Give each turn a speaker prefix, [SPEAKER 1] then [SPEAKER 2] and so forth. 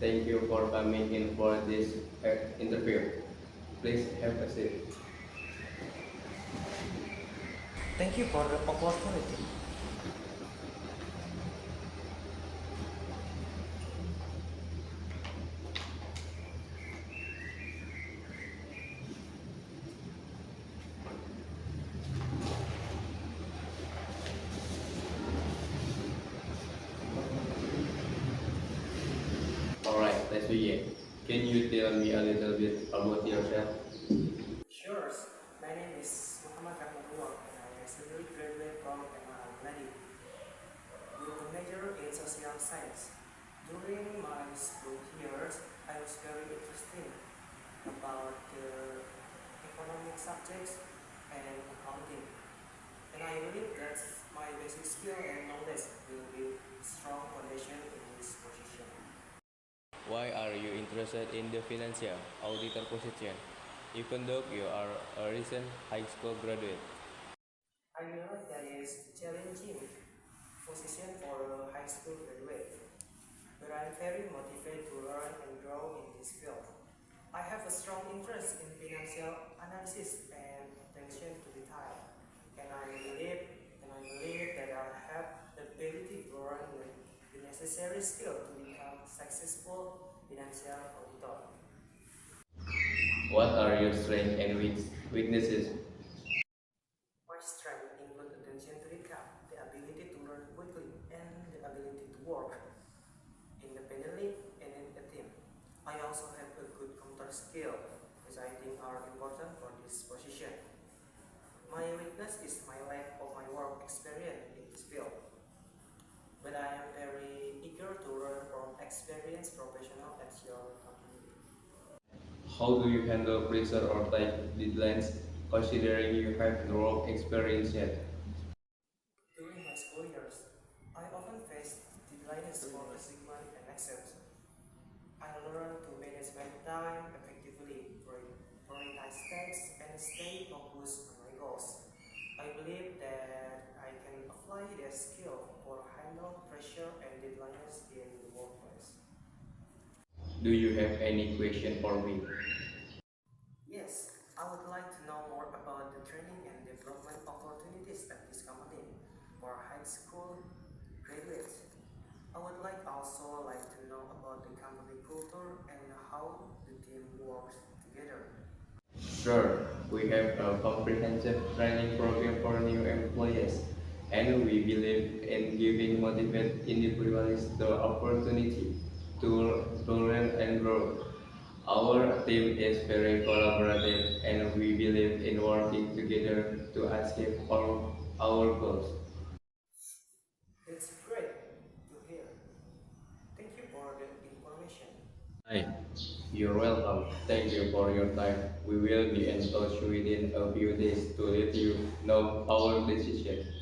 [SPEAKER 1] Thank you for coming in for this interview. Please have a seat.
[SPEAKER 2] Thank you for the opportunity.
[SPEAKER 1] Alright, let's begin. Can you tell me a little bit about yourself?
[SPEAKER 2] Sure. My name is Muhammad Rahmatullah and I recently graduated from MRI Medic with a major in social science. During my school years, I was very interested about the economic subjects and accounting. And I believe that my basic skill and knowledge will be strong foundation in this position.
[SPEAKER 1] Why are you interested in the financial auditor position, even though you are a recent high school graduate?
[SPEAKER 2] I realize that is challenging position for a high school graduate, but I'm very motivated to learn and grow in this field. I have a strong interest in financial analysis and attention to detail, and I believe that I have the ability to learn the necessary skill to become successful financial auditor.
[SPEAKER 1] What are your strengths and weaknesses?
[SPEAKER 2] My strengths include attention to detail, the ability to learn quickly, and the ability to work independently and in a team. I also have a good computer skill, which I think are important for this position. My weakness is my lack of my work experience in this field, but I am very eager to learn from experienced professional at your company.
[SPEAKER 1] How do you handle pressure or tight deadlines, considering you have no work experience yet?
[SPEAKER 2] During my school years, I often faced deadlines for assignment and exams. I learned to manage my time effectively, prioritize tasks, and stay focused on my goals. I believe that I can apply this skill for handle pressure and deadlines in the workplace.
[SPEAKER 1] Do you have any question for me?
[SPEAKER 2] Yes, I would like to know more about the training and development opportunities at this company for high school graduates. I would also like to know about the company culture and how the team works together.
[SPEAKER 1] Sure, we have a comprehensive training program for new employees, and we believe in giving motivated individuals the opportunity to learn and grow. Our team is very collaborative, and we believe in working together to achieve all our goals.
[SPEAKER 2] It's great to hear. Thank you for the information.
[SPEAKER 1] Hi, you're welcome. Thank you for your time. We will be in touch within a few days to let you know our decision.